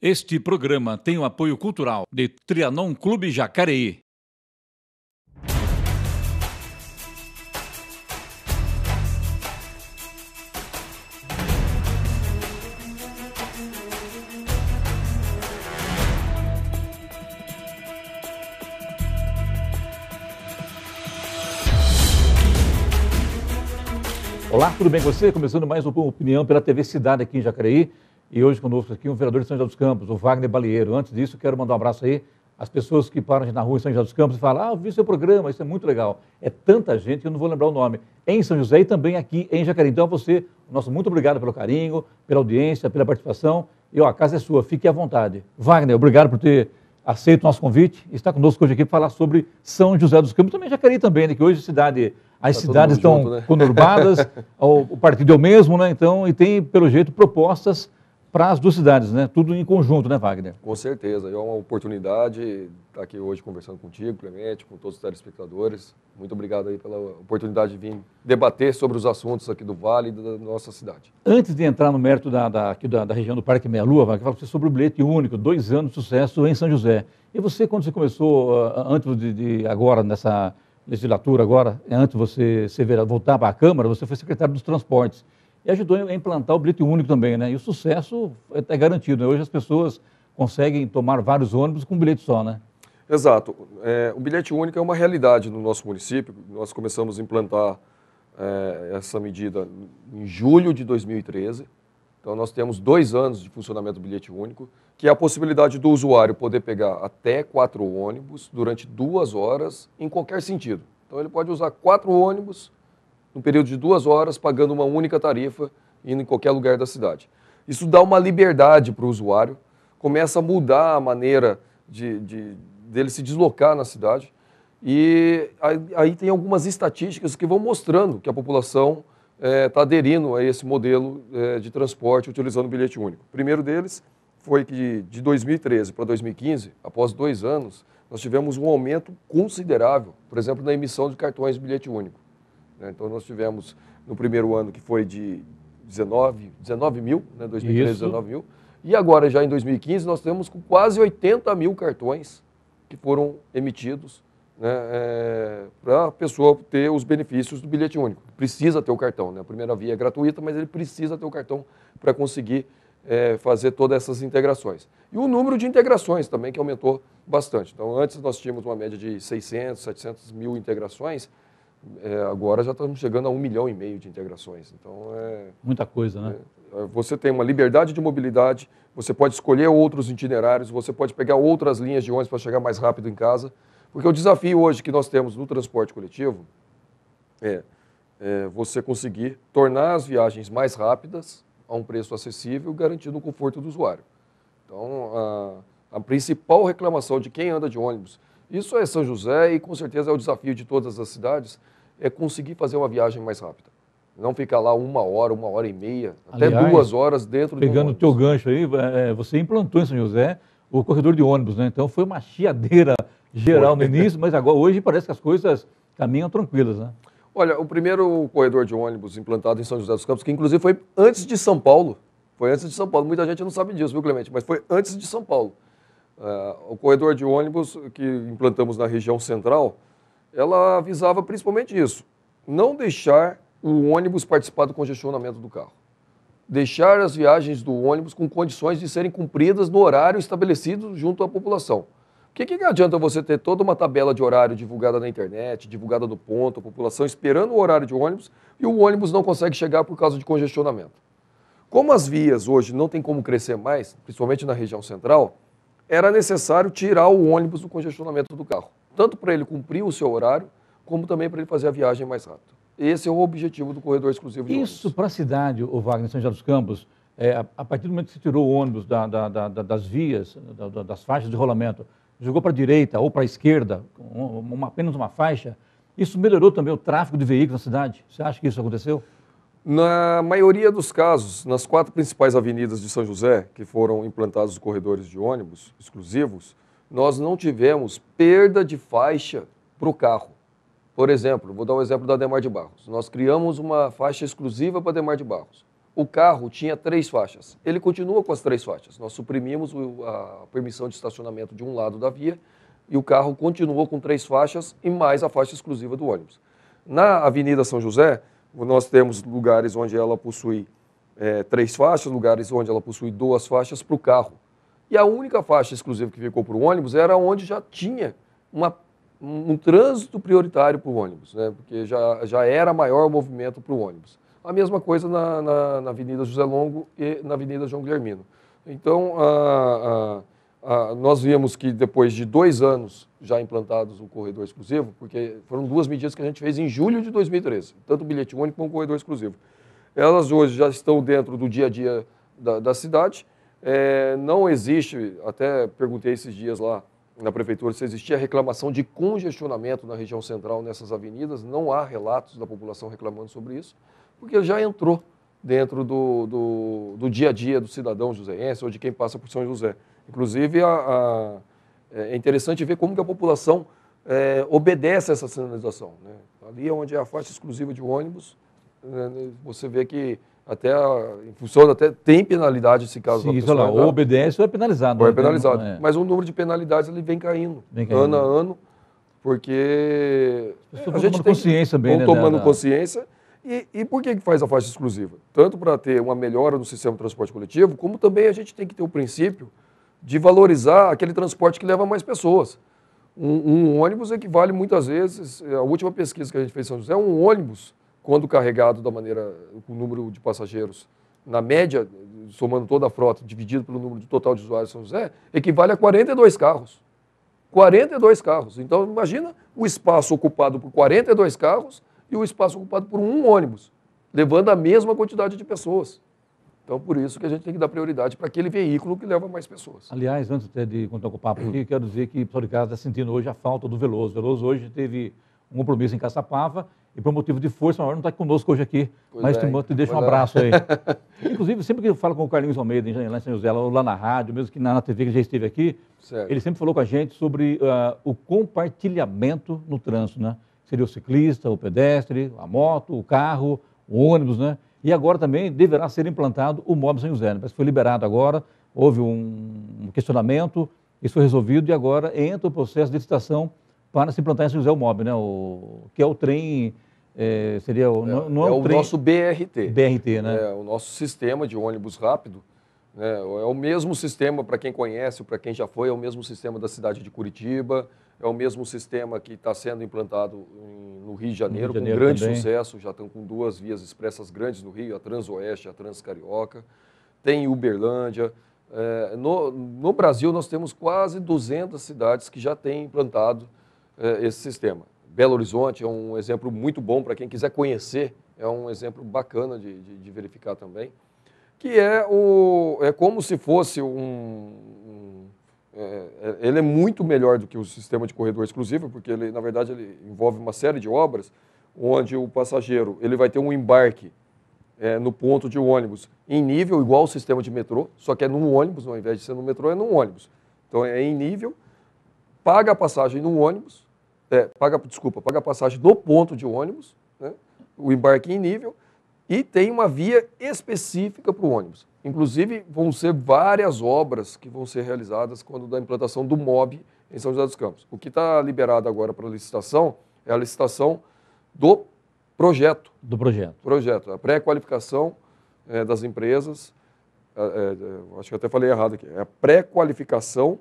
Este programa tem o apoio cultural de Trianon Clube Jacareí. Olá, tudo bem com você? Começando mais uma opinião pela TV Cidade aqui em Jacareí. E hoje conosco aqui o vereador de São José dos Campos, o Wagner Balieiro. Antes disso, quero mandar um abraço aí às pessoas que param na rua em São José dos Campos e falam: eu vi seu programa, isso é muito legal. É tanta gente que eu não vou lembrar o nome. Em São José e também aqui em Jacareí. Então, a você, nosso muito obrigado pelo carinho, pela audiência, pela participação. E a casa é sua, fique à vontade. Wagner, obrigado por ter aceito o nosso convite e está conosco hoje aqui para falar sobre São José dos Campos, também Jacareí também, né, que hoje as cidades estão junto, né? Conurbadas, o partido é o mesmo, né? Então, e tem, pelo jeito, propostas para as duas cidades, né? Tudo em conjunto, né, Wagner? Com certeza. É uma oportunidade estar aqui hoje conversando contigo, Clemente, com todos os telespectadores. Muito obrigado aí pela oportunidade de vir debater sobre os assuntos aqui do Vale e da nossa cidade. Antes de entrar no mérito da região do Parque Meia Lua, Wagner, fala sobre o bilhete único, 2 anos de sucesso em São José. E você, quando você começou, antes de agora, nessa legislatura agora, antes de você voltar para a Câmara, você foi secretário dos Transportes. E ajudou a implantar o bilhete único também, né? E o sucesso é garantido, né? Hoje as pessoas conseguem tomar vários ônibus com um bilhete só, né? Exato. O bilhete único é uma realidade no nosso município. Nós começamos a implantar essa medida em julho de 2013. Então, nós temos 2 anos de funcionamento do bilhete único, que é a possibilidade do usuário poder pegar até 4 ônibus durante 2 horas em qualquer sentido. Então, ele pode usar 4 ônibus no período de 2 horas, pagando uma única tarifa, indo em qualquer lugar da cidade. Isso dá uma liberdade para o usuário, começa a mudar a maneira dele se deslocar na cidade, e aí tem algumas estatísticas que vão mostrando que a população está aderindo a esse modelo de transporte utilizando o bilhete único. O primeiro deles foi que de 2013 para 2015, após 2 anos, nós tivemos um aumento considerável, por exemplo, na emissão de cartões de bilhete único. Então, nós tivemos no primeiro ano, que foi de 19 mil, né, 2013, 19 mil, e agora, já em 2015, nós temos quase 80 mil cartões que foram emitidos, né, para a pessoa ter os benefícios do bilhete único. Precisa ter o cartão, né? A primeira via é gratuita, mas ele precisa ter o cartão para conseguir fazer todas essas integrações. E o número de integrações também, que aumentou bastante. Então, antes nós tínhamos uma média de 600, 700 mil integrações, agora já estamos chegando a 1,5 milhão de integrações. Então, muita coisa, né? Você tem uma liberdade de mobilidade, você pode escolher outros itinerários, você pode pegar outras linhas de ônibus para chegar mais rápido em casa, porque o desafio hoje que nós temos no transporte coletivo é você conseguir tornar as viagens mais rápidas a um preço acessível, garantindo o conforto do usuário. Então, a principal reclamação de quem anda de ônibus, isso é São José e com certeza é o desafio de todas as cidades, é conseguir fazer uma viagem mais rápida. Não ficar lá 1 hora, 1h30, até 2 horas dentro de um ônibus. Pegando o teu gancho aí, você implantou em São José o corredor de ônibus, né? Então foi uma chiadeira geral no início, mas agora hoje parece que as coisas caminham tranquilas, né? Olha, o primeiro corredor de ônibus implantado em São José dos Campos, que inclusive foi antes de São Paulo, muita gente não sabe disso, viu, Clemente? Mas foi antes de São Paulo. O corredor de ônibus que implantamos na região central, ela visava principalmente isso, não deixar o ônibus participar do congestionamento do carro. Deixar as viagens do ônibus com condições de serem cumpridas no horário estabelecido junto à população. O que adianta você ter toda uma tabela de horário divulgada na internet, divulgada no ponto, a população esperando o horário de ônibus e o ônibus não consegue chegar por causa de congestionamento? Como as vias hoje não tem como crescer mais, principalmente na região central, era necessário tirar o ônibus do congestionamento do carro, tanto para ele cumprir o seu horário, como também para ele fazer a viagem mais rápida. Esse é o objetivo do corredor exclusivo de ônibus. Isso para a cidade, o Wagner, São José dos Campos, a partir do momento que se tirou o ônibus das vias, das faixas de rolamento, jogou para a direita ou para a esquerda, apenas uma faixa, isso melhorou também o tráfego de veículos na cidade? Você acha que isso aconteceu? Na maioria dos casos, nas 4 principais avenidas de São José, que foram implantados os corredores de ônibus exclusivos, nós não tivemos perda de faixa para o carro. Por exemplo, vou dar um exemplo da Adhemar de Barros. Nós criamos uma faixa exclusiva para Adhemar de Barros. o carro tinha 3 faixas. Ele continua com as 3 faixas. Nós suprimimos a permissão de estacionamento de um lado da via e o carro continuou com 3 faixas e mais a faixa exclusiva do ônibus. Na Avenida São José, nós temos lugares onde ela possui 3 faixas, lugares onde ela possui 2 faixas para o carro. E a única faixa exclusiva que ficou para o ônibus era onde já tinha um trânsito prioritário para o ônibus, né? Porque já era maior o movimento para o ônibus. A mesma coisa na Avenida José Longo e na Avenida João Guilhermino. Então, nós vimos que depois de 2 anos já implantados o corredor exclusivo, porque foram 2 medidas que a gente fez em julho de 2013, tanto o bilhete único como o corredor exclusivo. Elas hoje já estão dentro do dia a dia da cidade. Não existe, até perguntei esses dias lá na prefeitura se existia reclamação de congestionamento na região central nessas avenidas. Não há relatos da população reclamando sobre isso, porque já entrou dentro do dia a dia do cidadão joseense ou de quem passa por São José. Inclusive, é interessante ver como que a população obedece a essa sinalização, né? Ali onde é a faixa exclusiva de ônibus, você vê que em função até tem penalidade esse caso. Sim, isso lá, ou obedece ou é penalizado. Ou é penalizado. Mas o número de penalidades ele vem caindo, ano a ano, porque a gente tem consciência bem, né, tomando consciência. E por que faz a faixa exclusiva? Tanto para ter uma melhora no sistema de transporte coletivo, como também a gente tem que ter o princípio de valorizar aquele transporte que leva mais pessoas. Um ônibus equivale muitas vezes, a última pesquisa que a gente fez em São José, um ônibus, quando carregado com o número de passageiros, na média, somando toda a frota, dividido pelo número total de usuários de São José, equivale a 42 carros. 42 carros. Então, imagina o espaço ocupado por 42 carros e o espaço ocupado por um ônibus, levando a mesma quantidade de pessoas. Então, por isso que a gente tem que dar prioridade para aquele veículo que leva mais pessoas. Aliás, antes até de continuar com o papo aqui, quero dizer que o pessoal de casa está sentindo hoje a falta do Veloso. O Veloso hoje teve um compromisso em Caçapava e, por motivo de força maior, não está conosco hoje aqui. Mas te deixo um abraço aí. Inclusive, sempre que eu falo com o Carlinhos Almeida, lá em São José, lá na rádio, mesmo que na TV, que já esteve aqui, certo, ele sempre falou com a gente sobre o compartilhamento no trânsito, né? Seria o ciclista, o pedestre, a moto, o carro, o ônibus, né? E agora também deverá ser implantado o MOB São José, né? Parece que foi liberado agora, houve um questionamento, isso foi resolvido e agora entra o processo de licitação para se implantar em São José o MOB, né? Que é o trem, seria o... Não é o trem, nosso BRT. BRT, né? É o nosso sistema de ônibus rápido. É o mesmo sistema, para quem conhece, para quem já foi, é o mesmo sistema da cidade de Curitiba, é o mesmo sistema que está sendo implantado no Rio de Janeiro, com grande sucesso, já estão com 2 vias expressas grandes no Rio, a Transoeste e a Transcarioca, tem Uberlândia. No Brasil, nós temos quase 200 cidades que já têm implantado esse sistema. Belo Horizonte é um exemplo muito bom para quem quiser conhecer, é um exemplo bacana de verificar também, que é como se fosse ele é muito melhor do que o sistema de corredor exclusivo, porque ele, na verdade, ele envolve uma série de obras, onde o passageiro ele vai ter um embarque no ponto de ônibus em nível igual ao sistema de metrô, só que é num ônibus, ao invés de ser no metrô, é num ônibus. Então é em nível, paga a passagem no ônibus, paga a passagem no ponto de ônibus, né, o embarque em nível, e tem uma via específica para o ônibus. Inclusive, vão ser várias obras que vão ser realizadas quando da implantação do MOB em São José dos Campos. O que está liberado agora para licitação é a licitação do projeto. Do projeto. Projeto, a pré-qualificação das empresas, acho que eu até falei errado aqui, é a pré-qualificação,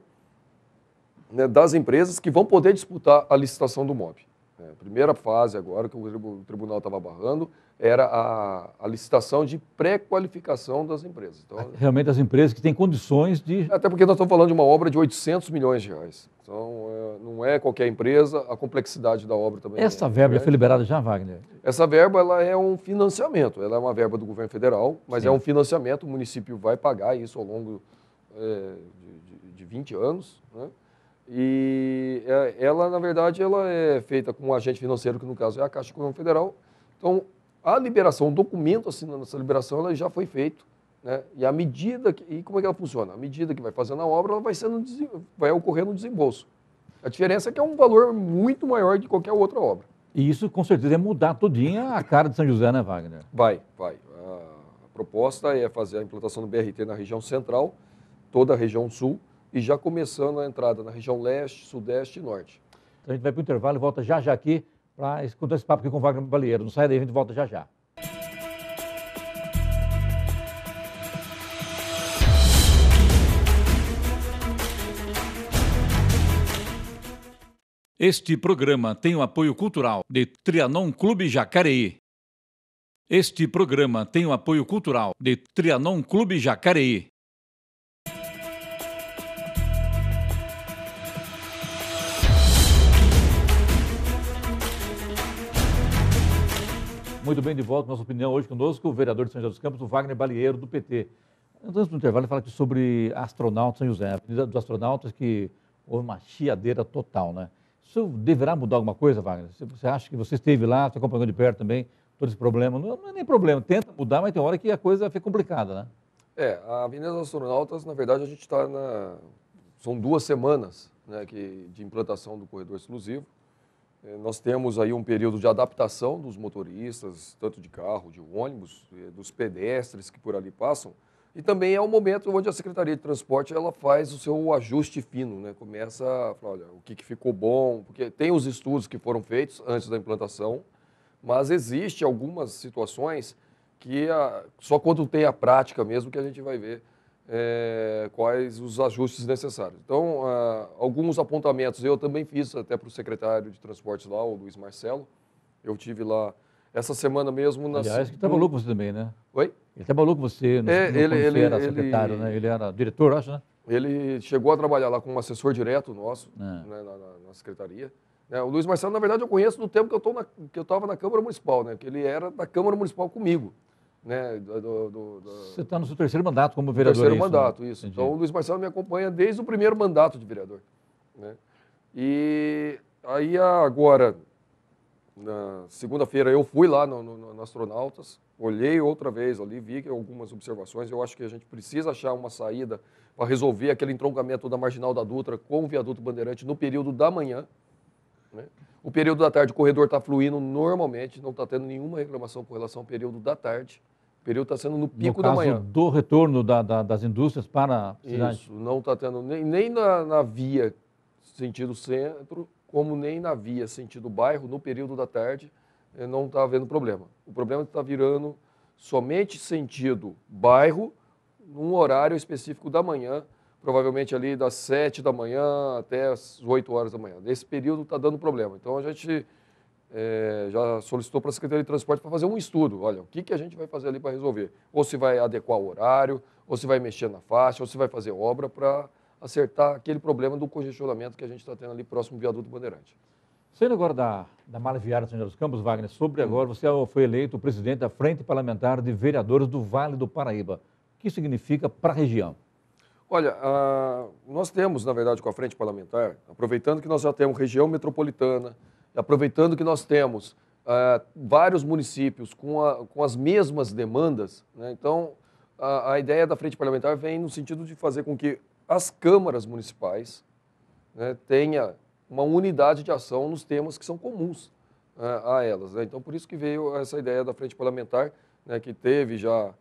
né, das empresas que vão poder disputar a licitação do MOB. A primeira fase agora, que o tribunal estava barrando, era a licitação de pré-qualificação das empresas. Então, realmente as empresas que têm condições de... Até porque nós estamos falando de uma obra de 800 milhões de reais. Então, não é qualquer empresa, a complexidade da obra também. Essa verba já foi liberada já, Wagner? Essa verba ela é um financiamento, ela é uma verba do governo federal, mas sim, é um financiamento, o município vai pagar isso ao longo de 20 anos, né? E ela, na verdade, ela é feita com um agente financeiro, que no caso é a Caixa Econômica Federal. Então, a liberação, o documento assinando essa liberação, ela já foi feito, né? E como é que ela funciona? À medida que vai fazendo a obra, ela vai ocorrendo um desembolso. A diferença é que é um valor muito maior de qualquer outra obra. E isso, com certeza, é mudar todinha a cara de São José, né, Wagner? Vai. proposta é fazer a implantação do BRT na região central, toda a região sul, e já começando a entrada na região leste, sudeste e norte. Então a gente vai para o intervalo e volta já já aqui para escutar esse papo aqui com o Wagner Balieiro. Não sai daí, a gente volta já já. Este programa tem o apoio cultural de Trianon Clube Jacareí. Este programa tem o apoio cultural de Trianon Clube Jacareí. Muito bem, de volta, nossa opinião hoje conosco, o vereador de São José dos Campos, o Wagner Balieiro, do PT. Antes do intervalo, ele fala aqui sobre astronautas São José, a Avenida dos Astronautas, que houve uma chiadeira total, né? Isso deverá mudar alguma coisa, Wagner? Você acha que você esteve lá, está acompanhando de perto também, todo esse problema? Não é nem problema, tenta mudar, mas tem hora que a coisa fica complicada, né? A Avenida dos Astronautas, na verdade, a gente está São 2 semanas, né, de implantação do corredor exclusivo. Nós temos aí um período de adaptação dos motoristas, tanto de carro, de ônibus, dos pedestres que por ali passam. E também é um momento onde a Secretaria de Transporte ela faz o seu ajuste fino, né? Começa a falar, olha, o que ficou bom, porque tem os estudos que foram feitos antes da implantação, mas existe algumas situações que só quando tem a prática mesmo que a gente vai ver quais os ajustes necessários. Então, alguns apontamentos eu também fiz até para o secretário de Transportes lá, o Luiz Marcelo. Eu tive lá essa semana mesmo. Aliás, que trabalhou com você também, né? Oi? Ele trabalhou com você quando você era secretário, né? Ele era diretor, acho, né? Ele chegou a trabalhar lá como assessor direto nosso, né, na secretaria. O Luiz Marcelo, na verdade, eu conheço do tempo que eu estava na Câmara Municipal, né? Que ele era da Câmara Municipal comigo. Né, Você está no seu 3º mandato como vereador. Terceiro mandato, isso. Então, o Luiz Marcelo me acompanha desde o 1º mandato de vereador. Né? E aí, agora, na segunda-feira, eu fui lá no Astronautas, olhei outra vez ali, vi algumas observações. Eu acho que a gente precisa achar uma saída para resolver aquele entroncamento da Marginal da Dutra com o viaduto Bandeirante no período da manhã. Né? O período da tarde, o corredor está fluindo normalmente, não está tendo nenhuma reclamação com relação ao período da tarde. O período está sendo no pico da manhã. No caso do retorno das indústrias para a cidade? Isso, não está tendo nem na via sentido centro, como nem na via sentido bairro, no período da tarde, não está havendo problema. O problema está virando somente sentido bairro, num horário específico da manhã, provavelmente ali das 7 da manhã até as 8 horas da manhã. Nesse período está dando problema. Então, a gente já solicitou para a Secretaria de Transporte para fazer um estudo. Olha, o que a gente vai fazer ali para resolver? Ou se vai adequar o horário, ou se vai mexer na faixa, ou se vai fazer obra para acertar aquele problema do congestionamento que a gente está tendo ali próximo do viaduto Bandeirante. Saindo agora da malha viária de São José dos Campos, Wagner, sobre agora, você foi eleito presidente da Frente Parlamentar de Vereadores do Vale do Paraíba. O que significa para a região? Olha, nós temos, na verdade, com a Frente Parlamentar, aproveitando que nós já temos região metropolitana, aproveitando que nós temos vários municípios com as mesmas demandas, né? Então, a ideia da Frente Parlamentar vem no sentido de fazer com que as câmaras municipais, né, tenham uma unidade de ação nos temas que são comuns a elas. Né? Então, por isso que veio essa ideia da Frente Parlamentar, né, que teve já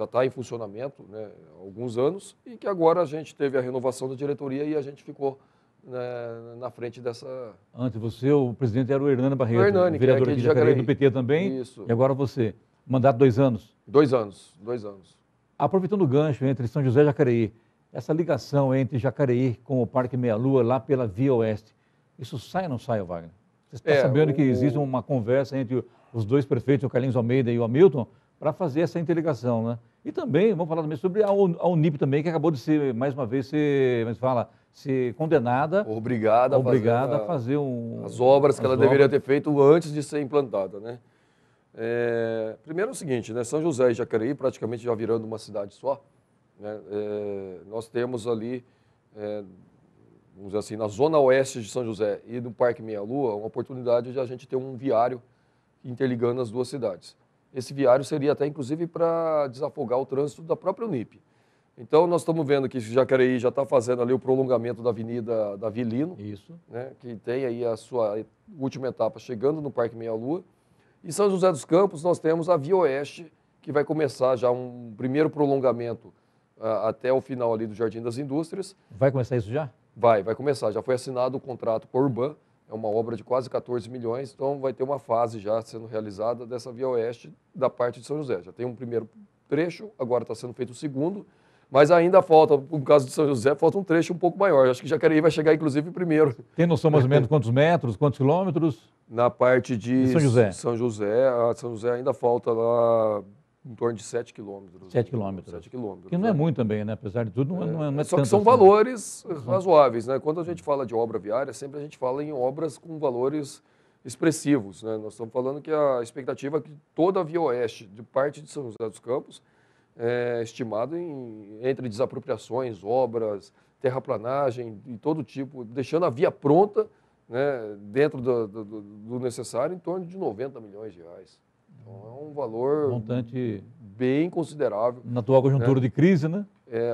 está em funcionamento, né, há alguns anos, e que agora a gente teve a renovação da diretoria e a gente ficou na frente dessa... Antes você, o presidente era o Hernani Barreto, Hernani, vereador que é aqui de Jacareí, do PT também. Isso. E agora você, mandato 2 anos. 2 anos. Aproveitando o gancho entre São José e Jacareí, essa ligação entre Jacareí com o Parque Meia Lua, lá pela Via Oeste, isso sai ou não sai, Wagner? Você está sabendo que existe uma conversa entre os 2 prefeitos, o Carlinhos Almeida e o Hamilton, para fazer essa interligação, né? E também, vamos falar também sobre a Unip também, que acabou de ser, mais uma vez, ser condenada. Obrigada a fazer as obras que ela deveria ter feito antes de ser implantada, né? Primeiro é o seguinte, né? São José e Jacareí, praticamente já virando uma cidade só, né? Nós temos ali, vamos dizer assim, na zona oeste de São José e no Parque Meia Lua, uma oportunidade de a gente ter um viário interligando as 2 cidades. Esse viário seria até, inclusive, para desafogar o trânsito da própria Unip. Então, nós estamos vendo que Jacareí já está fazendo ali o prolongamento da Avenida Davi Lino, né, que tem aí a sua última etapa chegando no Parque Meia Lua. E São José dos Campos, nós temos a Via Oeste, que vai começar já um primeiro prolongamento até o final ali do Jardim das Indústrias. Vai começar isso já? Vai começar. Já foi assinado o contrato com a Urban, é uma obra de quase 14 milhões, então vai ter uma fase já sendo realizada dessa Via Oeste da parte de São José. Já tem um primeiro trecho, agora está sendo feito o segundo, mas ainda falta, no caso de São José, falta um trecho um pouco maior. Acho que Jacareí vai chegar, inclusive, primeiro. Tem noção mais ou menos quantos metros, quantos quilômetros? Na parte de São José. São José ainda falta lá em torno de 7 quilômetros. 7 quilômetros. 7 quilômetros. Que não é muito também, né? Apesar de tudo, não é Só tanto que são assim. valores razoáveis, né? Quando a gente fala de obra viária, sempre a gente fala em obras com valores expressivos, né? Nós estamos falando que a expectativa é que toda a Via Oeste, de parte de São José dos Campos, é estimado entre desapropriações, obras, terraplanagem e todo tipo, deixando a via pronta, né, dentro do necessário, em torno de 90 milhões de reais. Então, é um valor montante bem considerável. Na atual conjuntura de crise, né?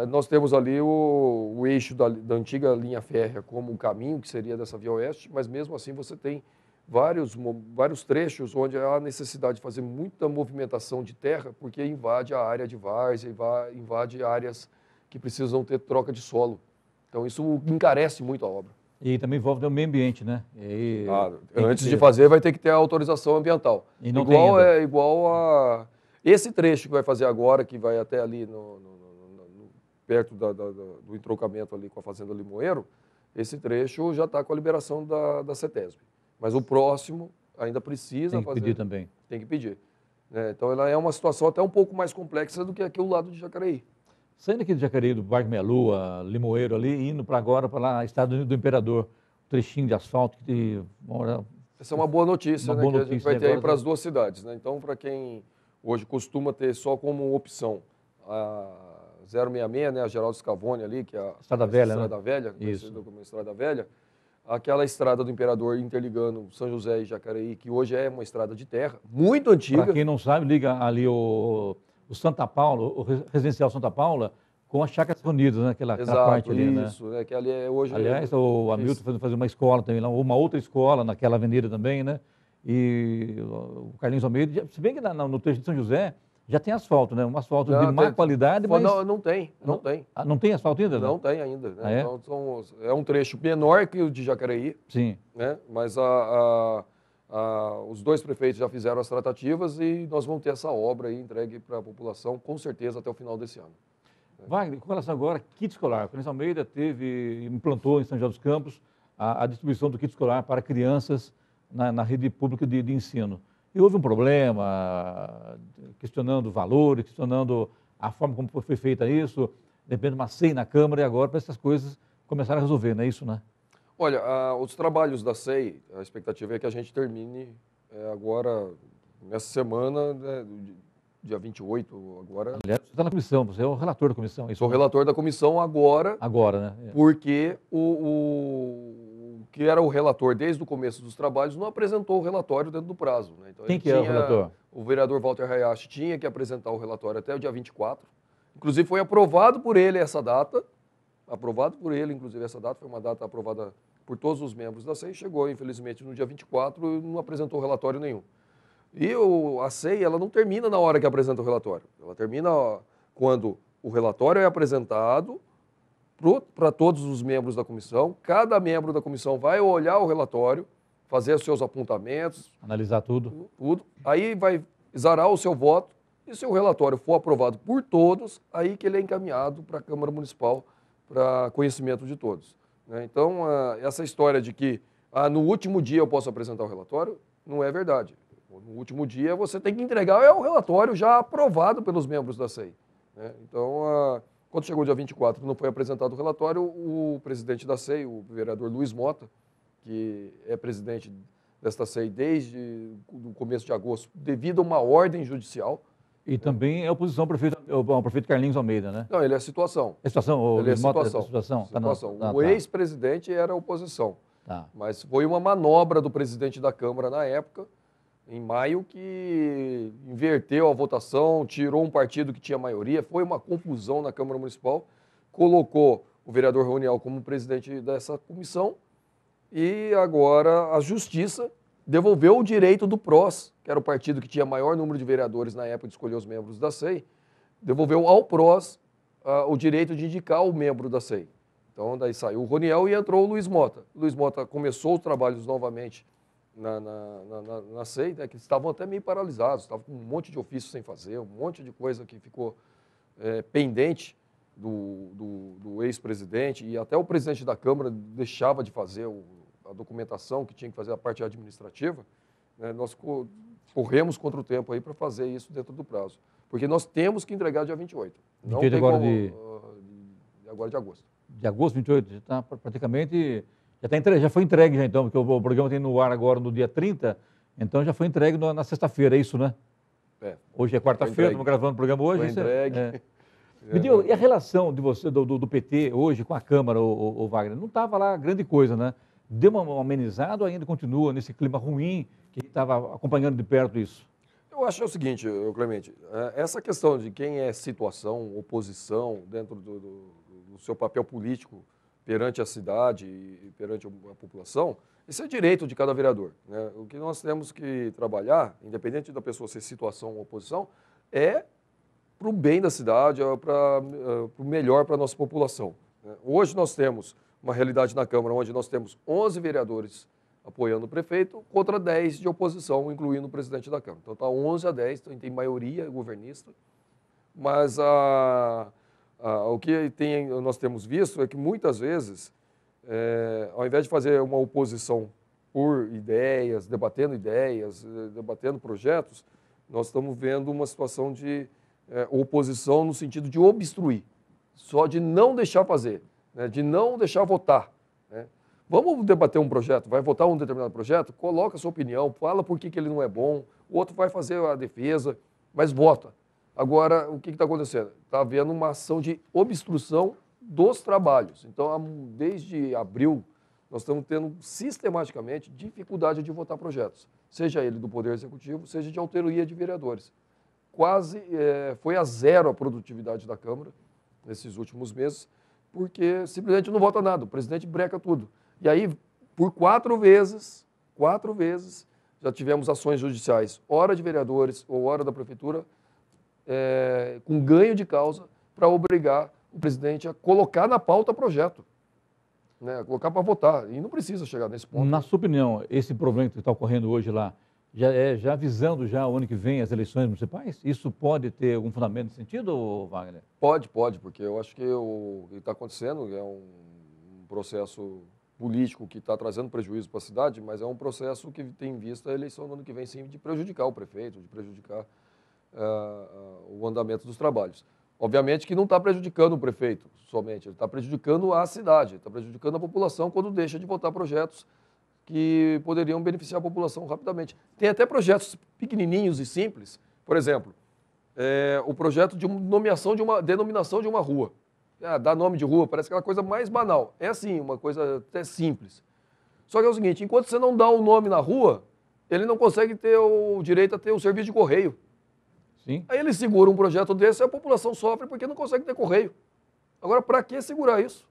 Nós temos ali o eixo da antiga linha férrea como o caminho, que seria dessa Via Oeste, mas mesmo assim você tem vários trechos onde há necessidade de fazer muita movimentação de terra, porque invade a área de várzea, invade áreas que precisam ter troca de solo. Então isso encarece muito a obra. E também envolve o meio ambiente, né? Antes de fazer vai ter que ter a autorização ambiental. E não igual a esse trecho que vai fazer agora, que vai até ali perto do entroncamento ali com a Fazenda Limoeiro, esse trecho já está com a liberação da CETESB. Mas o próximo ainda precisa fazer. Tem que pedir também. Tem que pedir. Então ela é uma situação até um pouco mais complexa do que aqui o lado de Jacareí. Saindo aqui de Jacareí, do Parque Meia Lua, Limoeiro ali, indo para agora, para lá, Estado do Imperador, um trechinho de asfalto que mora... Essa é uma boa notícia, que a gente vai ter aí para as duas cidades, né? Então, para quem hoje costuma ter só como opção a 066, né, a Geraldo Scavone ali, que é a Estrada Velha, Estrada Velha, conhecida como Estrada Velha, aquela estrada do Imperador interligando São José e Jacareí, que hoje é uma estrada de terra, muito antiga. Para quem não sabe, liga ali o Santa Paula, o residencial Santa Paula, com as Chácaras Reunidas, né? Aquela parte ali, né? Isso, que ali é hoje... Aliás, o Hamilton fazer uma escola também lá, uma outra escola naquela avenida também, né? E o Carlinhos Almeida, se bem que no trecho de São José já tem asfalto, né? Um asfalto de má qualidade, mas... Não tem. Não tem asfalto ainda? Não tem ainda. Né? Ah, é? Então, é um trecho menor que o de Jacareí. Sim. Né? Mas os dois prefeitos já fizeram as tratativas e nós vamos ter essa obra aí entregue para a população, com certeza, até o final desse ano. Wagner, com relação agora, kit escolar. O Carlinhos Almeida implantou em São José dos Campos a distribuição do kit escolar para crianças na rede pública de ensino. E houve um problema, questionando valores, questionando a forma como foi feita isso, depende de uma CEI na Câmara, e agora para essas coisas começaram a resolver, não é isso, né? Olha, os trabalhos da CEI, a expectativa é que a gente termine agora, nessa semana, né, dia 28 agora. Aliás, você está na comissão, você é o relator da comissão. Sou relator da comissão agora. Agora, né? Porque o que era o relator desde o começo dos trabalhos não apresentou o relatório dentro do prazo. Né? Então, quem que é o relator? O vereador Walter Hayashi tinha que apresentar o relatório até o dia 24. Inclusive foi aprovado por ele essa data. Foi uma data aprovada por todos os membros da CEI. Chegou, infelizmente, no dia 24 e não apresentou relatório nenhum. E a CEI, ela não termina na hora que apresenta o relatório. Ela termina quando o relatório é apresentado para todos os membros da comissão. Cada membro da comissão vai olhar o relatório, fazer os seus apontamentos. Analisar tudo. Aí vai exarar o seu voto. E se o relatório for aprovado por todos, aí que ele é encaminhado para a Câmara Municipal para conhecimento de todos. Então, essa história de que no último dia eu posso apresentar o relatório, não é verdade. No último dia você tem que entregar o relatório já aprovado pelos membros da CEI. Então, quando chegou o dia 24, não foi apresentado o relatório, o presidente da CEI, o vereador Luiz Mota, que é presidente desta CEI desde o começo de agosto, devido a uma ordem judicial. E também é oposição ao prefeito Carlinhos Almeida, né? Não, ele é a situação. É situação? Ele é a situação. O ex-presidente era a oposição. Tá. Mas foi uma manobra do presidente da Câmara na época, em maio, que inverteu a votação, tirou um partido que tinha maioria, foi uma confusão na Câmara Municipal, colocou o vereador Roniel como presidente dessa comissão e agora a Justiça devolveu o direito do PROS que era o partido que tinha maior número de vereadores na época de escolher os membros da SEI, devolveu ao PROS o direito de indicar o membro da SEI. Então, daí saiu o Roniel e entrou o Luiz Mota. O Luiz Mota começou os trabalhos novamente na SEI, né, que estavam até meio paralisados, estavam com um monte de ofício sem fazer, um monte de coisa que ficou pendente do ex-presidente, e até o presidente da Câmara deixava de fazer a documentação que tinha que fazer a parte administrativa. Né, nós corremos contra o tempo aí para fazer isso dentro do prazo. Porque nós temos que entregar dia 28. Não tem agora como, agora de agosto. De agosto, 28, já está praticamente... Já foi entregue, já, então, porque o programa tem no ar agora no dia 30, então já foi entregue na sexta-feira, é isso, né? Hoje é quarta-feira, estamos gravando o programa hoje. Foi entregue. Me diga, e a relação de você, do PT, hoje, com a Câmara, o Wagner? Não estava lá grande coisa, né? Deu uma amenizada ou ainda continua nesse clima ruim que estava acompanhando de perto isso? Eu acho o seguinte, Clemente, essa questão de quem é situação, oposição, dentro do seu papel político perante a cidade e perante a população, isso é direito de cada vereador, né? O que nós temos que trabalhar, independente da pessoa ser situação ou oposição, é para o bem da cidade, para o melhor para a nossa população. Hoje nós temos uma realidade na Câmara onde nós temos 11 vereadores apoiando o prefeito contra 10 de oposição, incluindo o presidente da Câmara. Então está 11 a 10, então tem maioria governista, mas o que nós temos visto é que muitas vezes, ao invés de fazer uma oposição por ideias, debatendo projetos, nós estamos vendo uma situação de oposição no sentido de obstruir, só de não deixar fazer, né, de não deixar votar. Né. Vamos debater um projeto, vai votar um determinado projeto, coloca a sua opinião, fala por que ele não é bom, o outro vai fazer a defesa, mas vota. Agora, o que está acontecendo? Está havendo uma ação de obstrução dos trabalhos. Então, desde abril, nós estamos tendo sistematicamente dificuldade de votar projetos, seja ele do Poder Executivo, seja de autoria de vereadores. Quase foi a zero a produtividade da Câmara nesses últimos meses, porque simplesmente não vota nada, o presidente breca tudo. E aí, por 4 vezes, já tivemos ações judiciais, hora de vereadores ou hora da prefeitura, com ganho de causa, para obrigar o presidente a colocar na pauta projeto, né, colocar para votar. E não precisa chegar nesse ponto. Na sua opinião, esse problema que está ocorrendo hoje lá, já visando já o ano que vem as eleições municipais? Isso pode ter algum fundamento nesse sentido, Wagner? Pode, porque eu acho que o que está acontecendo é um processo político que está trazendo prejuízo para a cidade, mas é um processo que tem em vista a eleição do ano que vem, sim, de prejudicar o prefeito, de prejudicar o andamento dos trabalhos. Obviamente que não está prejudicando o prefeito somente, ele está prejudicando a cidade, está prejudicando a população quando deixa de votar projetos que poderiam beneficiar a população rapidamente. Tem até projetos pequenininhos e simples, por exemplo, o projeto de denominação de uma rua. Dar nome de rua parece aquela coisa mais banal. É assim, uma coisa até simples. Só que é o seguinte, enquanto você não dá o nome na rua, ele não consegue ter o direito a ter o serviço de correio. Sim. Aí ele segura um projeto desse e a população sofre porque não consegue ter correio. Agora, para que segurar isso?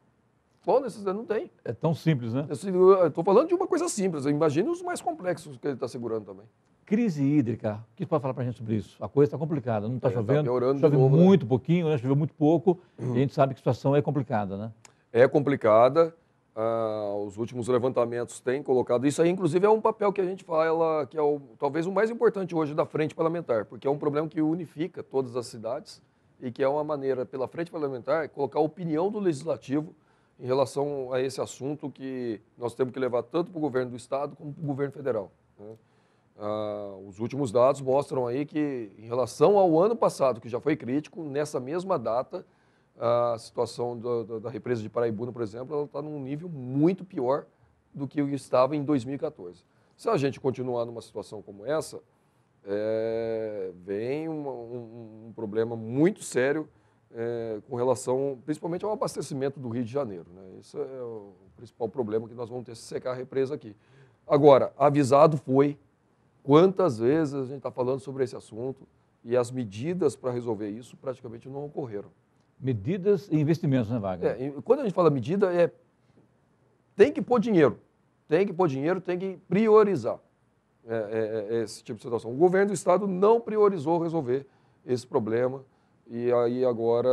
Qual necessidade? Não tem. É tão simples, né? Estou falando de uma coisa simples. Imagine os mais complexos que ele está segurando também. Crise hídrica. O que você pode falar para a gente sobre isso? A coisa está complicada. Não está chovendo, tá piorando chove de novo, muito pouquinho, né? Choveu muito pouco. E a gente sabe que a situação é complicada, né? É complicada. Os últimos levantamentos têm colocado. Isso aí, inclusive, é um papel que a gente fala que é talvez o mais importante hoje da frente parlamentar, porque é um problema que unifica todas as cidades e que é uma maneira, pela frente parlamentar, colocar a opinião do legislativo em relação a esse assunto que nós temos que levar tanto para o governo do Estado como para o governo federal, né? Os últimos dados mostram aí que, em relação ao ano passado, que já foi crítico, nessa mesma data, a situação da represa de Paraibuna, por exemplo, ela está num nível muito pior do que estava em 2014. Se a gente continuar numa situação como essa, vem um problema muito sério com relação, principalmente ao abastecimento do Rio de Janeiro, né? Esse é o principal problema que nós vamos ter se secar a represa aqui. Agora, avisado foi, quantas vezes a gente está falando sobre esse assunto e as medidas para resolver isso praticamente não ocorreram. Medidas e investimentos, né, Wagner? Quando a gente fala medida, tem que pôr dinheiro. Tem que priorizar. esse tipo de situação. O governo do estado não priorizou resolver esse problema. E aí agora,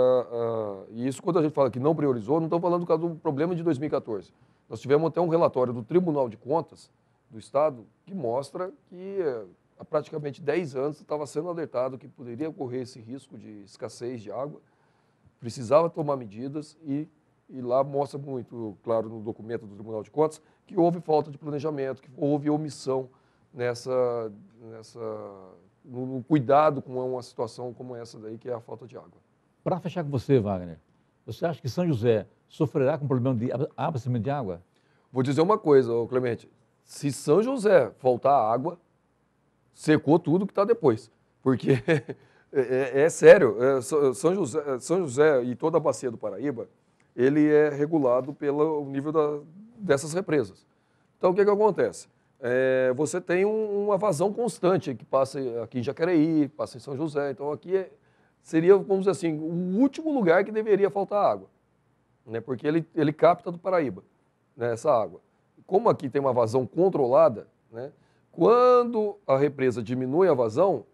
e isso quando a gente fala que não priorizou, não estamos falando do caso do problema de 2014. Nós tivemos até um relatório do Tribunal de Contas do Estado que mostra que há praticamente 10 anos estava sendo alertado que poderia ocorrer esse risco de escassez de água, precisava tomar medidas e lá mostra muito claro no documento do Tribunal de Contas que houve falta de planejamento, que houve omissão no cuidado com uma situação como essa daí, que é a falta de água. Para fechar com você, Wagner, você acha que São José sofrerá com problema de abastecimento de água? Vou dizer uma coisa, Clemente, se São José faltar água, secou tudo que está depois, porque é sério, São José e toda a bacia do Paraíba, ele é regulado pelo nível dessas represas. Então, o que acontece? Você tem uma vazão constante que passa aqui em Jacareí, passa em São José. Então, aqui seria, vamos dizer assim, o último lugar que deveria faltar água, né? Porque ele capta do Paraíba, né, essa água. Como aqui tem uma vazão controlada, né, quando a represa diminui a vazão,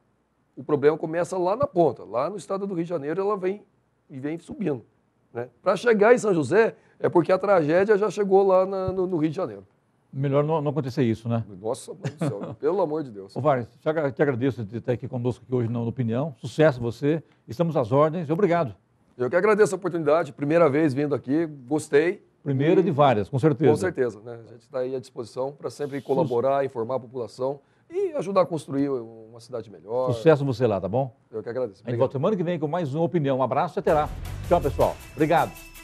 o problema começa lá na ponta. Lá no estado do Rio de Janeiro, ela vem subindo, né? Para chegar em São José, é porque a tragédia já chegou lá no Rio de Janeiro. Melhor não acontecer isso, né? Nossa, mãe do céu, pelo amor de Deus. Ô, Wagner, te agradeço de estar aqui conosco aqui hoje no Opinião. Sucesso você. Estamos às ordens. Obrigado. Eu que agradeço a oportunidade. Primeira vez vindo aqui. Gostei. Primeira de várias, com certeza. Com certeza, né? A gente está aí à disposição para sempre colaborar, informar a população e ajudar a construir uma cidade melhor. Sucesso você lá, tá bom? Eu que agradeço. A gente volta semana que vem com mais uma Opinião. Um abraço e até lá. Tchau, pessoal. Obrigado.